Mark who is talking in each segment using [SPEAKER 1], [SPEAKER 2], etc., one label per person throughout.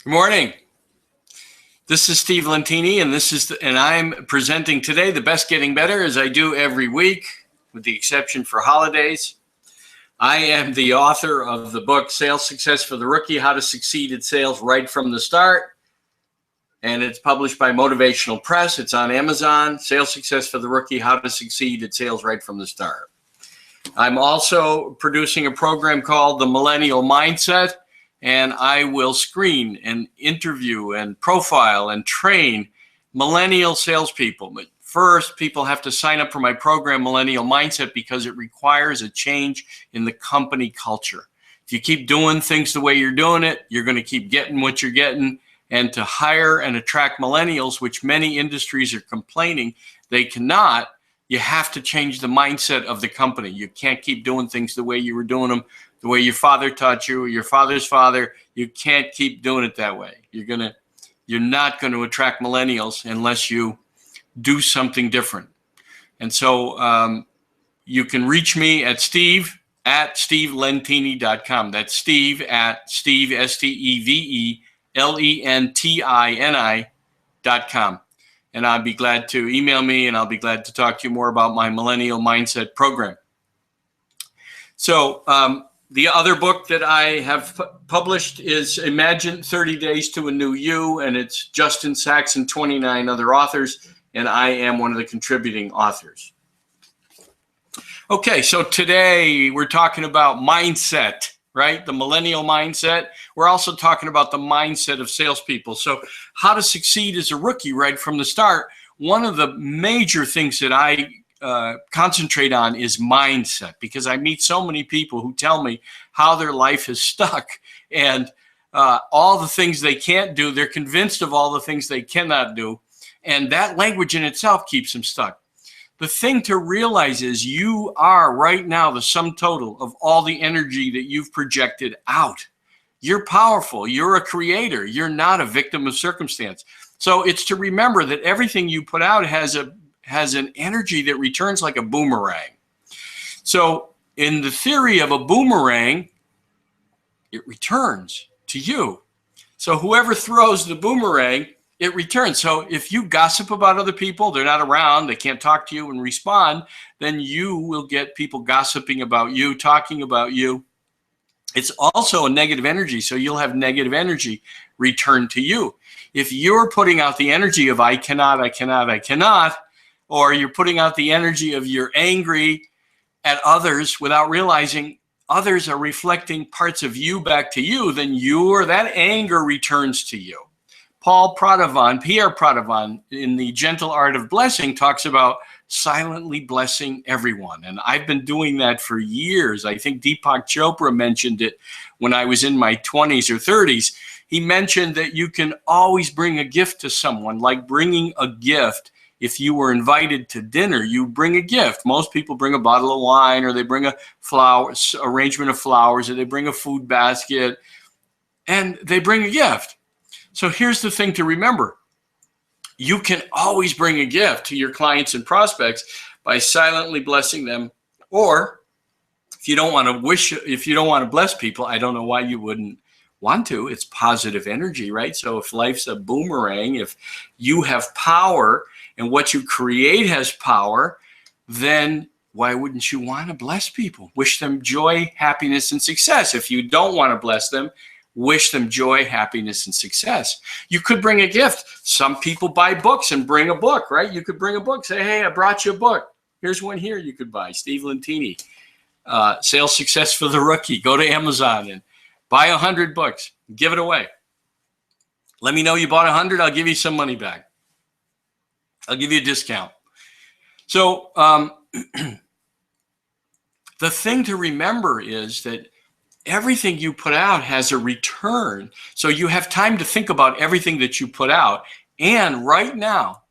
[SPEAKER 1] Good morning. This is Steve Lentini, and I'm presenting today the Best Getting Better, as I do every week, with the exception for holidays. I am the author of the book Sales Success for the Rookie: How to Succeed at Sales Right from the Start, and it's published by Motivational Press. It's on Amazon. Sales Success for the Rookie: How to Succeed at Sales Right from the Start. I'm also producing a program called the Millennial Mindset, and I will screen and interview and profile and train millennial salespeople. But first, people have to sign up for my program, Millennial Mindset, because it requires a change in the company culture. If you keep doing things the way you're doing it, you're going to keep getting what you're getting. And to hire and attract millennials, which many industries are complaining they cannot, you have to change the mindset of the company. You can't keep doing things the way you were doing them, the way your father taught you, or your father's father. You can't keep doing it that way. You're not going to attract millennials unless you do something different. And so you can reach me at steve@stevelentini.com. That's Steve at Steve, STEVELENTINI.com. And I'll be glad to email me, and I'll be glad to talk to you more about my Millennial Mindset program. So the other book that I have published is Imagine 30 Days to a New You, and it's Justin Sachs and 29 other authors, and I am one of the contributing authors. Okay, so today we're talking about mindset, right? The millennial mindset. We're also talking about the mindset of salespeople. So how to succeed as a rookie right from the start. One of the major things that I concentrate on is mindset, because I meet so many people who tell me how their life is stuck and all the things they can't do. They're convinced of all the things they cannot do. And that language in itself keeps them stuck. The thing to realize is you are right now the sum total of all the energy that you've projected out. You're powerful. You're a creator. You're not a victim of circumstance. So it's to remember that everything you put out has an energy that returns like a boomerang. So in the theory of a boomerang, it returns to you. So whoever throws the boomerang, it returns. So if you gossip about other people, they're not around, they can't talk to you and respond, then you will get people gossiping about you, talking about you. It's also a negative energy, so you'll have negative energy return to you. If you're putting out the energy of I cannot, or you're putting out the energy of you're angry at others without realizing others are reflecting parts of you back to you, then that anger returns to you. Pierre Pradevan, in The Gentle Art of Blessing, talks about silently blessing everyone. And I've been doing that for years. I think Deepak Chopra mentioned it when I was in my 20s or 30s. He mentioned that you can always bring a gift to someone, like bringing a gift. If you were invited to dinner, you bring a gift. Most people bring a bottle of wine, or they bring a arrangement of flowers, or they bring a food basket, and they bring a gift. So here's the thing to remember. You can always bring a gift to your clients and prospects by silently blessing them. Or if you don't want to bless people, I don't know why you wouldn't want to. It's positive energy, right? So if life's a boomerang, if you have power and what you create has power, then why wouldn't you want to bless people? Wish them joy, happiness, and success. If you don't want to bless them, wish them joy, happiness, and success. You could bring a gift. Some people buy books and bring a book, right? You could bring a book, say, hey, I brought you a book. Here's one here you could buy, Steve Lentini, Sales Success for the Rookie. Go to Amazon and buy 100 books, give it away. Let me know you bought 100, I'll give you some money back. I'll give you a discount. So the thing to remember is that everything you put out has a return. So you have time to think about everything that you put out. And right now,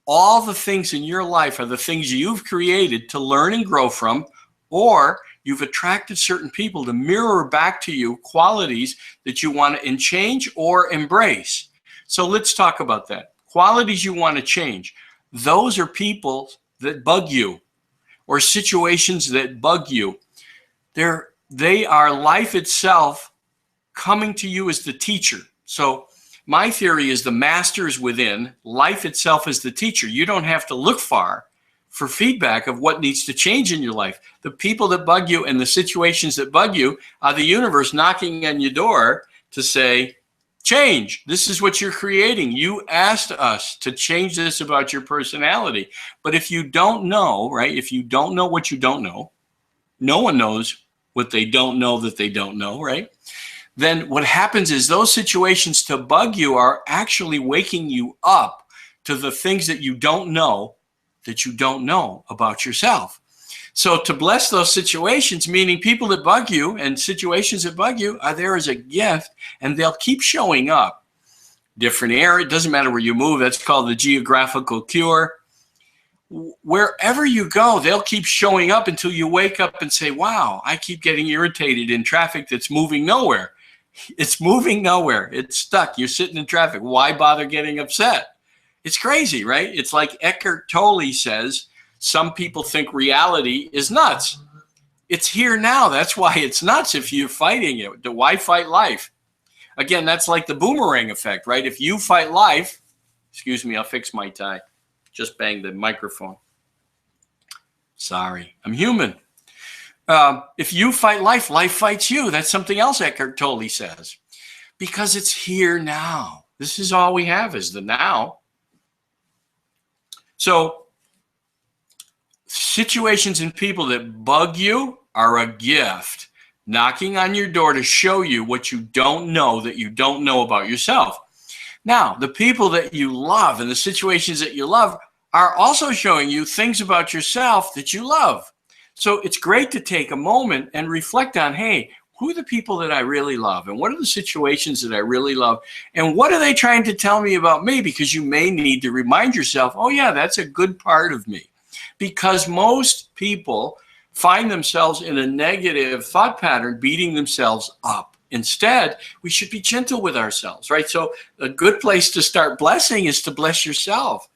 [SPEAKER 1] all the things in your life are the things you've created to learn and grow from, or you've attracted certain people to mirror back to you qualities that you want to change or embrace. So let's talk about that. Qualities you want to change. Those are people that bug you, or situations that bug you. They are life itself coming to you as the teacher. So My theory is the master is within. Life itself is the teacher. You don't have to look far for feedback of what needs to change in your life. The people that bug you and the situations that bug you are the universe knocking on your door to say, change. This is what you're creating. You asked us to change this about your personality. But if you don't know, right, if you don't know what you don't know, no one knows what they don't know that they don't know, right? Then what happens is those situations to bug you are actually waking you up to the things that you don't know about yourself. So to bless those situations, meaning people that bug you and situations that bug you are there as a gift, and they'll keep showing up. Different area, it doesn't matter where you move. That's called the geographical cure. Wherever you go, they'll keep showing up until you wake up and say, wow, I keep getting irritated in traffic that's moving nowhere. It's moving nowhere. It's stuck. You're sitting in traffic. Why bother getting upset? It's crazy, right? It's like Eckhart Tolle says, some people think reality is nuts. It's here now. That's why it's nuts if you're fighting it. Why fight life? Again, that's like the boomerang effect, right? If you fight life, excuse me, I'll fix my tie. Just banged the microphone. Sorry, I'm human. If you fight life, life fights you. That's something else Eckhart Tolle says. Because it's here now. This is all we have is the now. So situations and people that bug you are a gift, knocking on your door to show you what you don't know that you don't know about yourself. Now, the people that you love and the situations that you love are also showing you things about yourself that you love. So it's great to take a moment and reflect on, hey, who are the people that I really love? And what are the situations that I really love? And what are they trying to tell me about me? Because you may need to remind yourself, oh yeah, that's a good part of me. Because most people find themselves in a negative thought pattern, beating themselves up. Instead, we should be gentle with ourselves, right? So a good place to start blessing is to bless yourself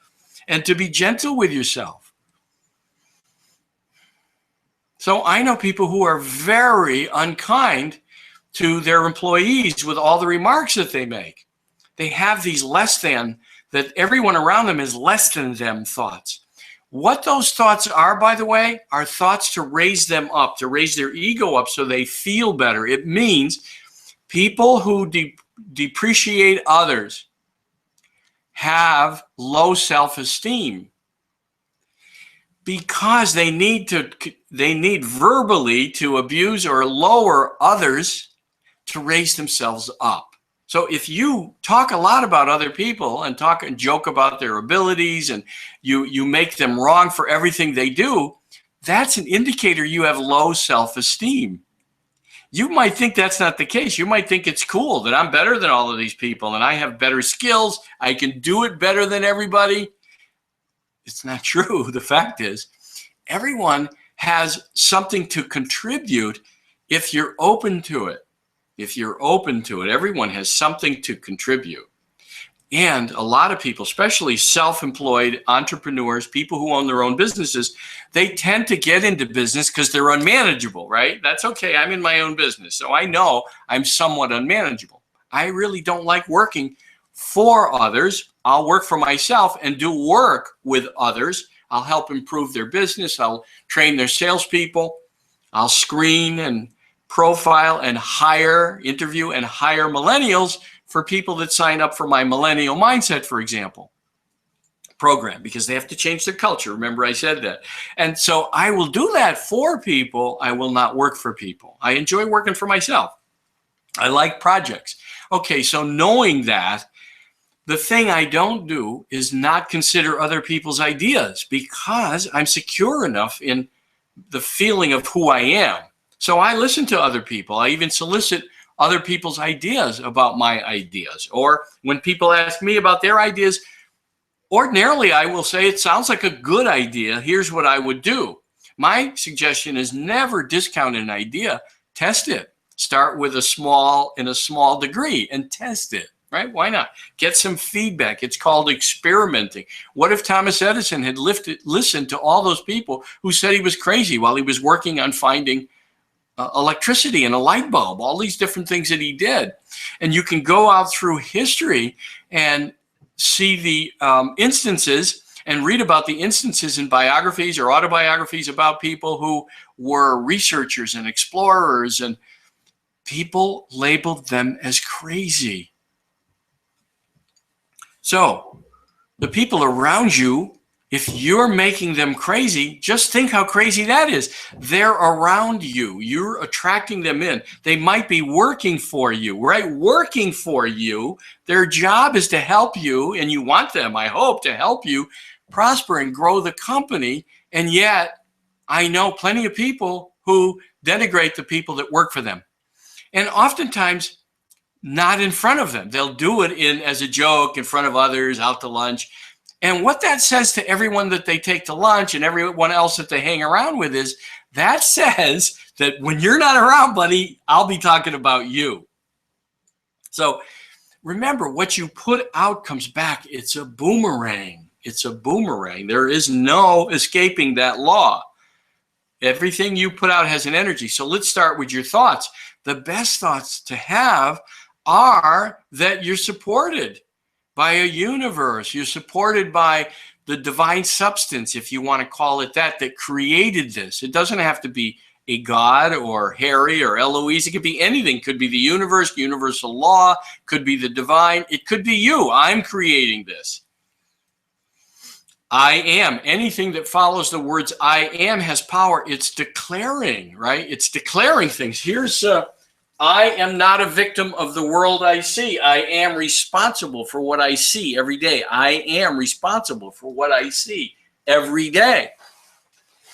[SPEAKER 1] and to be gentle with yourself. So I know people who are very unkind to their employees with all the remarks that they make. They have these less than, that everyone around them is less than them thoughts. What those thoughts are, by the way, are thoughts to raise them up, to raise their ego up so they feel better. It means people who depreciate others have low self-esteem because they need verbally to abuse or lower others to raise themselves up. So if you talk a lot about other people and talk and joke about their abilities and you make them wrong for everything they do, that's an indicator you have low self-esteem. You might think that's not the case. You might think it's cool that I'm better than all of these people and I have better skills. I can do it better than everybody. It's not true. The fact is, everyone has something to contribute if you're open to it. If you're open to it, everyone has something to contribute. And a lot of people, especially self-employed entrepreneurs, people who own their own businesses, they tend to get into business because they're unmanageable, right? That's okay. I'm in my own business, so I know I'm somewhat unmanageable. I really don't like working for others. I'll work for myself and do work with others. I'll help improve their business. I'll train their salespeople. I'll screen and profile and interview and hire millennials for people that sign up for my Millennial Mindset, for example, program, because they have to change their culture. Remember, I said that. And so I will do that for people. I will not work for people. I enjoy working for myself. I like projects. Okay, so knowing that, the thing I don't do is not consider other people's ideas because I'm secure enough in the feeling of who I am. So I listen to other people. I even solicit other people's ideas about my ideas. Or when people ask me about their ideas, ordinarily I will say, it sounds like a good idea. Here's what I would do. My suggestion is never discount an idea. Test it. Start with in a small degree and test it. Right? Why not? Get some feedback. It's called experimenting. What if Thomas Edison had listened to all those people who said he was crazy while he was working on finding electricity and a light bulb, all these different things that he did. And you can go out through history and see the instances and read about the instances in biographies or autobiographies about people who were researchers and explorers, and people labeled them as crazy. So the people around you, if you're making them crazy, just think how crazy that is. They're around you. You're attracting them in. They might be working for you, right? Working for you. Their job is to help you, and you want them, I hope, to help you prosper and grow the company. And yet, I know plenty of people who denigrate the people that work for them. And oftentimes, not in front of them. They'll do it as a joke in front of others, out to lunch. And what that says to everyone that they take to lunch and everyone else that they hang around with is that says that when you're not around, buddy, I'll be talking about you. So remember, what you put out comes back. It's a boomerang. It's a boomerang. There is no escaping that law. Everything you put out has an energy. So let's start with your thoughts. The best thoughts to have are that you're supported by a universe. You're supported by the divine substance, if you want to call it that created this. It doesn't have to be a God or Harry or Eloise. It could be anything. It could be the universe, universal law, could be the divine. It could be you. I'm creating this. I am. Anything that follows the words I am has power. It's declaring, right? It's declaring things. Here's I am not a victim of the world I see. I am responsible for what I see every day. I am responsible for what I see every day.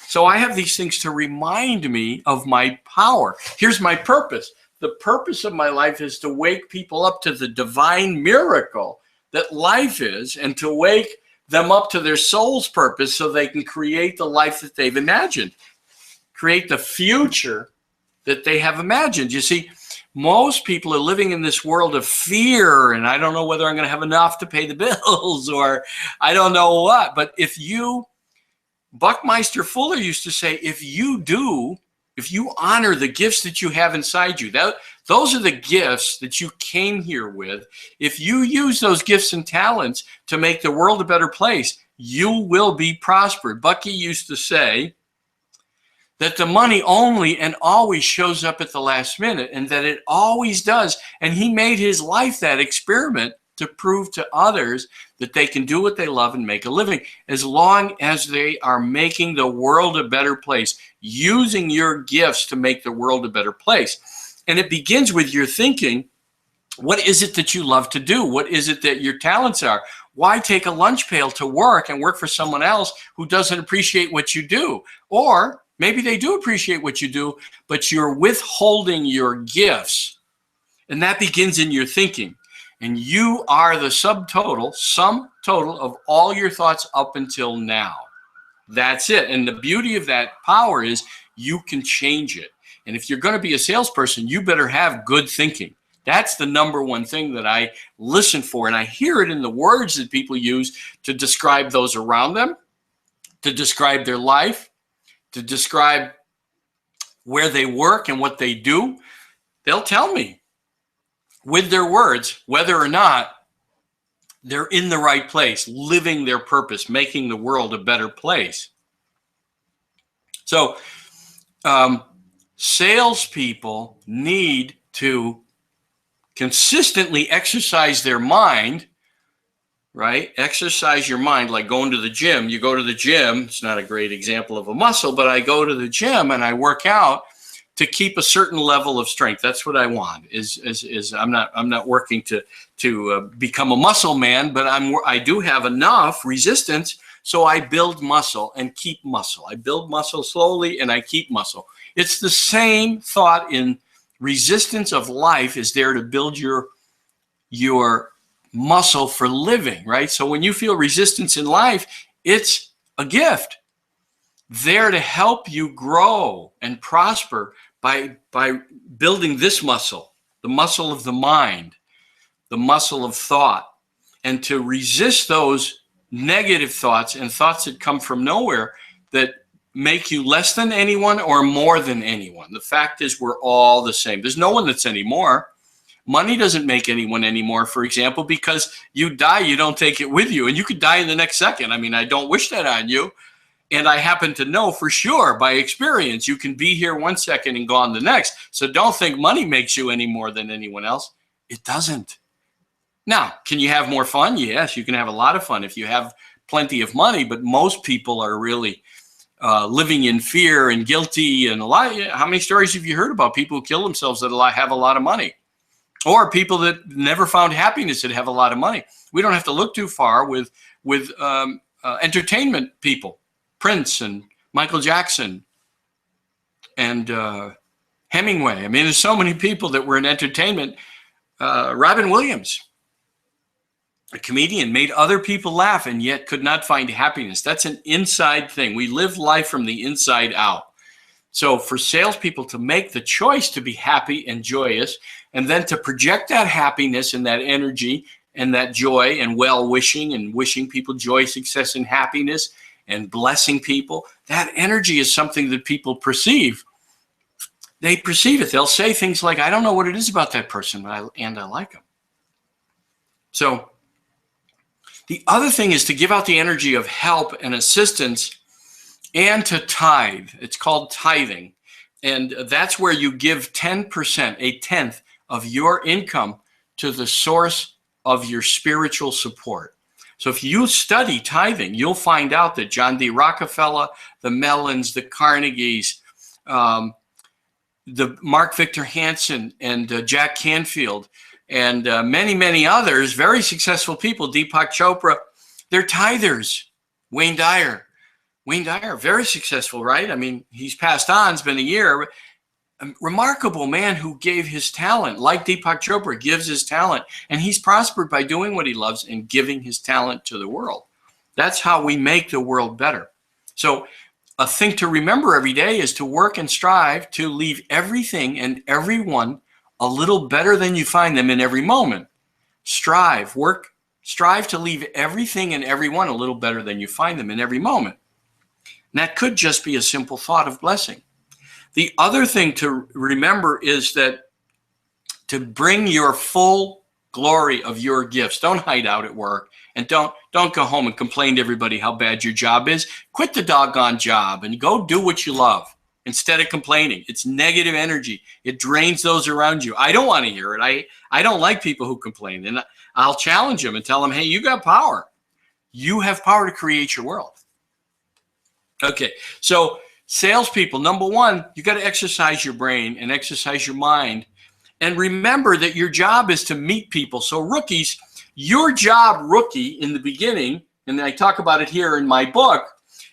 [SPEAKER 1] So I have these things to remind me of my power. Here's my purpose. The purpose of my life is to wake people up to the divine miracle that life is, and to wake them up to their soul's purpose so they can create the life that they've imagined, create the future that they have imagined. You see, most people are living in this world of fear, and I don't know whether I'm going to have enough to pay the bills or I don't know what. But Buckminster Fuller used to say, if you honor the gifts that you have inside you, those are the gifts that you came here with. If you use those gifts and talents to make the world a better place, you will be prospered. Bucky used to say that the money only and always shows up at the last minute, and that it always does. And he made his life that experiment to prove to others that they can do what they love and make a living, as long as they are making the world a better place, using your gifts to make the world a better place. And it begins with your thinking. What is it that you love to do? What is it that your talents are? Why take a lunch pail to work and work for someone else who doesn't appreciate what you do? Or maybe they do appreciate what you do, but you're withholding your gifts. And that begins in your thinking. And you are the sum total of all your thoughts up until now. That's it. And the beauty of that power is you can change it. And if you're going to be a salesperson, you better have good thinking. That's the number one thing that I listen for. And I hear it in the words that people use to describe those around them, to describe their life, to describe where they work and what they do. They'll tell me with their words whether or not they're in the right place, living their purpose, making the world a better place. So salespeople need to consistently exercise their mind, right? Exercise your mind, like going to the gym. You go to the gym. It's not a great example of a muscle, but I go to the gym and I work out to keep a certain level of strength. That's what I want. I'm not working to become a muscle man, but I do have enough resistance, so I build muscle and keep muscle. I build muscle slowly and I keep muscle. It's the same thought in resistance of life is there to build your muscle for living, right? So when you feel resistance in life, it's a gift there to help you grow and prosper by building this muscle, the muscle of the mind, the muscle of thought, and to resist those negative thoughts and thoughts that come from nowhere that make you less than anyone or more than anyone. The fact is we're all the same. There's no one that's any more. Money doesn't make anyone anymore, for example, because you die, you don't take it with you. And you could die in the next second. I mean, I don't wish that on you. And I happen to know for sure by experience, you can be here 1 second and gone the next. So don't think money makes you any more than anyone else. It doesn't. Now, can you have more fun? Yes, you can have a lot of fun if you have plenty of money. But most people are really living in fear and guilty. And a lot. How many stories have you heard about people who kill themselves that have a lot of money? Or people that never found happiness that have a lot of money. We don't have to look too far with entertainment people. Prince and Michael Jackson and Hemingway. I mean, there's so many people that were in entertainment. Robin Williams, a comedian, made other people laugh and yet could not find happiness. That's an inside thing. We live life from the inside out. So for salespeople to make the choice to be happy and joyous, and then to project that happiness and that energy and that joy and well-wishing and wishing people joy, success, and happiness, and blessing people, that energy is something that people perceive. They perceive it. They'll say things like, I don't know what it is about that person, but I like them. So the other thing is to give out the energy of help and assistance and to tithe. It's called tithing. And that's where you give 10%, a tenth of your income to the source of your spiritual support. So if you study tithing, you'll find out that John D. Rockefeller, the Mellons, the Carnegies, the Mark Victor Hansen, and Jack Canfield, and many, many others, very successful people, Deepak Chopra, they're tithers. Wayne Dyer, very successful, right? I mean, he's passed on, it's been a year. A remarkable man who gave his talent, like Deepak Chopra gives his talent, and he's prospered by doing what he loves and giving his talent to the world. That's how we make the world better. So a thing to remember every day is to work and strive to leave everything and everyone a little better than you find them in every moment. Strive to leave everything and everyone a little better than you find them in every moment. And that could just be a simple thought of blessing. The other thing to remember is that to bring your full glory of your gifts. Don't hide out at work, and don't go home and complain to everybody how bad your job is. Quit the doggone job and go do what you love instead of complaining. It's negative energy. It drains those around you. I don't want to hear it. I don't like people who complain, and I'll challenge them and tell them, hey, you got power. You have power to create your world. Okay, so salespeople, number one, you got to exercise your brain and exercise your mind. And remember that your job is to meet people. So rookies, your job, rookie, in the beginning, and I talk about it here in my book,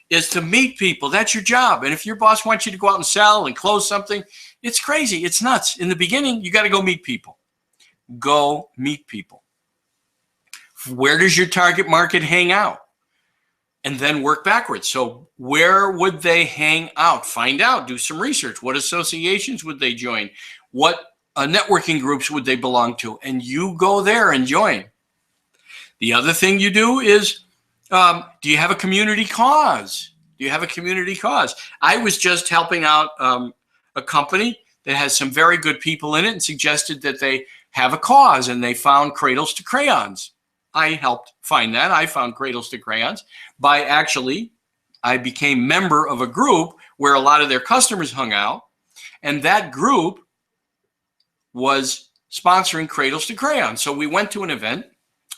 [SPEAKER 1] is to meet people. That's your job. And if your boss wants you to go out and sell and close something, it's crazy. It's nuts. In the beginning, you got to go meet people. Go meet people. Where does your target market hang out? And then work backwards. So where would they hang out? Find out. Do some research. What associations would they join? What networking groups would they belong to? And you go there and join. The other thing you do is, do you have a community cause? Do you have a community cause? I was just helping out a company that has some very good people in it and suggested that they have a cause, and they found Cradles to Crayons. I helped find that. I found Cradles to Crayons I became member of a group where a lot of their customers hung out, and that group was sponsoring Cradles to Crayons. So we went to an event.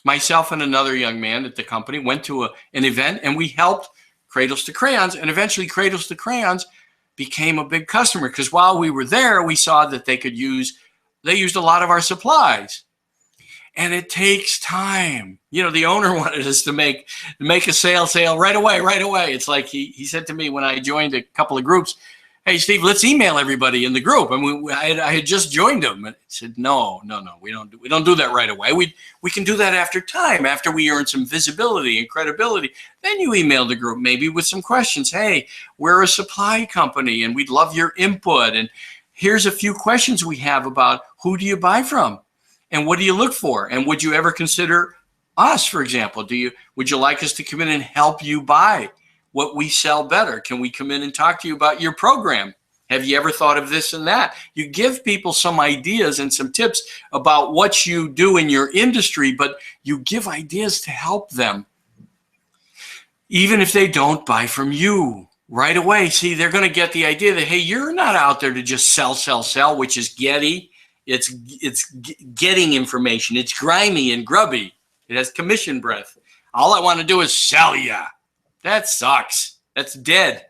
[SPEAKER 1] Myself and another young man at the company went to an event, and we helped Cradles to Crayons, and eventually Cradles to Crayons became a big customer, because while we were there, we saw that they used a lot of our supplies. And it takes time. You know, the owner wanted us to make a sale right away. It's like he said to me when I joined a couple of groups, hey, Steve, let's email everybody in the group. And I had just joined them. And I said, no, we don't do that right away. We can do that after time, after we earn some visibility and credibility. Then you email the group, maybe with some questions. Hey, we're a supply company, and we'd love your input. And here's a few questions we have about who do you buy from? And what do you look for? And would you ever consider us, for example? Would you like us to come in and help you buy? what we sell better? Can we come in and talk to you about your program? Have you ever thought of this and that? You give people some ideas and some tips about what you do in your industry, but you give ideas to help them. Even if they don't buy from you right away, see, they're going to get the idea that, hey, you're not out there to just sell, which is getty. It's getting information. It's grimy and grubby. It has commission breath. All I want to do is sell ya. That sucks. That's dead.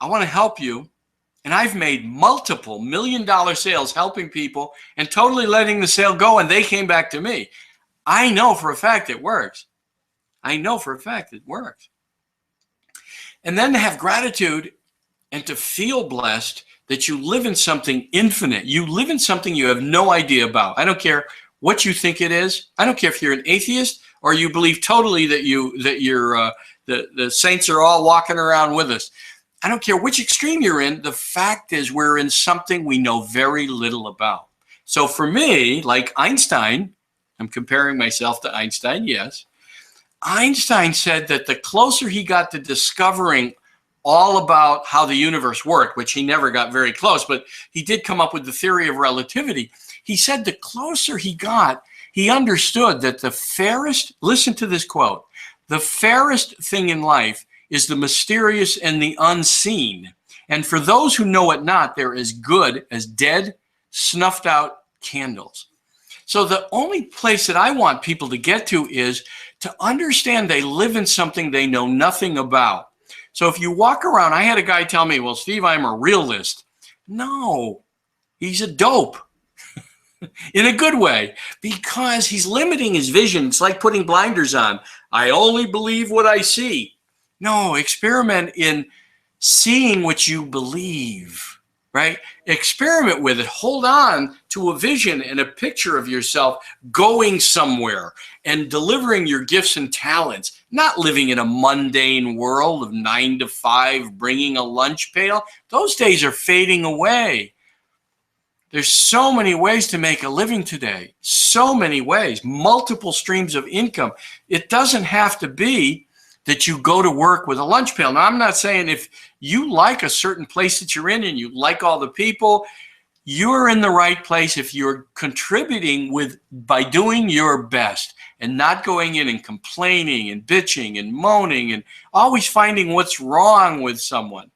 [SPEAKER 1] I want to help you. And I've made multiple $1-million sales helping people and totally letting the sale go. And they came back to me. I know for a fact it works. I know for a fact it works. And then to have gratitude and to feel blessed that you live in something infinite. You live in something you have no idea about. I don't care what you think it is. I don't care if you're an atheist or you believe totally that the saints are all walking around with us. I don't care which extreme you're in. The fact is we're in something we know very little about. So for me, like Einstein, I'm comparing myself to Einstein, yes. Einstein said that the closer he got to discovering all about how the universe worked, which he never got very close, but he did come up with the theory of relativity. He said the closer he got, he understood that the fairest, listen to this quote, the fairest thing in life is the mysterious and the unseen. And for those who know it not, they're as good as dead, snuffed out candles. So the only place that I want people to get to is to understand they live in something they know nothing about. So if you walk around, I had a guy tell me, well, Steve, I'm a realist. No, he's a dope in a good way because he's limiting his vision. It's like putting blinders on. I only believe what I see. No, experiment in seeing what you believe, right? Experiment with it. Hold on to a vision and a picture of yourself going somewhere and delivering your gifts and talents, not living in a mundane world of 9 to 5, bringing a lunch pail. Those days are fading away. There's so many ways to make a living today, so many ways, multiple streams of income. It doesn't have to be that you go to work with a lunch pail. Now, I'm not saying if you like a certain place that you're in and you like all the people, you're in the right place if you're contributing by doing your best and not going in and complaining and bitching and moaning and always finding what's wrong with someone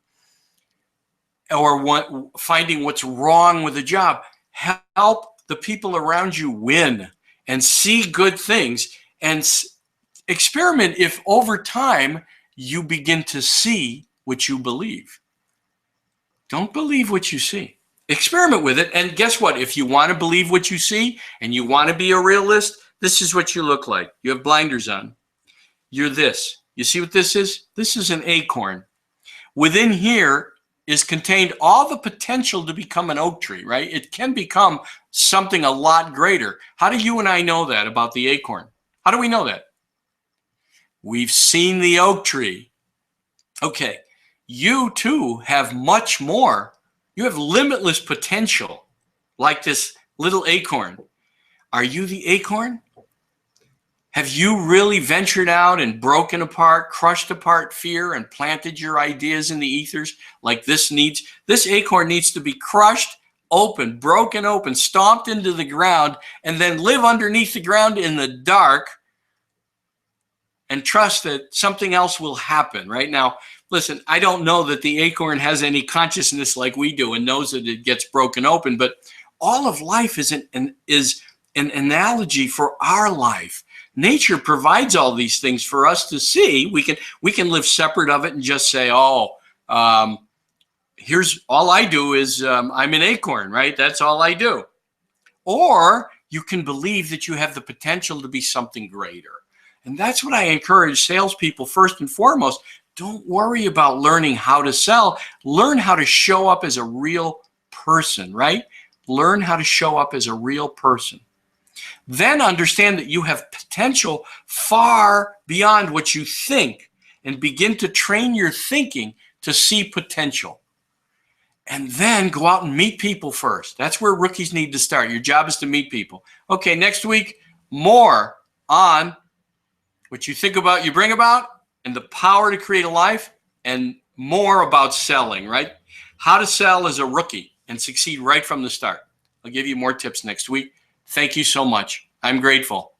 [SPEAKER 1] or finding what's wrong with a job. Help the people around you win and see good things and experiment if over time you begin to see what you believe. Don't believe what you see. Experiment with it. And guess what? If you want to believe what you see and you want to be a realist, this is what you look like. You have blinders on. You're this. You see what this is? This is an acorn. Within here is contained all the potential to become an oak tree, right? It can become something a lot greater. How do you and I know that about the acorn? How do we know that? We've seen the oak tree. Okay, you too have much more. You have limitless potential, like this little acorn. Are you the acorn? Have you really ventured out and broken apart, crushed apart fear and planted your ideas in the ethers like this acorn needs to be crushed, open, broken open, stomped into the ground, and then live underneath the ground in the dark and trust that something else will happen. Right now, listen, I don't know that the acorn has any consciousness like we do and knows that it gets broken open, but all of life is an analogy for our life. Nature provides all these things for us to see. We can live separate of it and just say, here's all I do is I'm an acorn, right? That's all I do. Or you can believe that you have the potential to be something greater. And that's what I encourage salespeople first and foremost. Don't worry about learning how to sell. Learn how to show up as a real person, right? Learn how to show up as a real person. Then understand that you have potential far beyond what you think and begin to train your thinking to see potential. And then go out and meet people first. That's where rookies need to start. Your job is to meet people. Okay, next week, more on what you think about, you bring about, and the power to create a life, and more about selling, right? How to sell as a rookie and succeed right from the start. I'll give you more tips next week. Thank you so much. I'm grateful.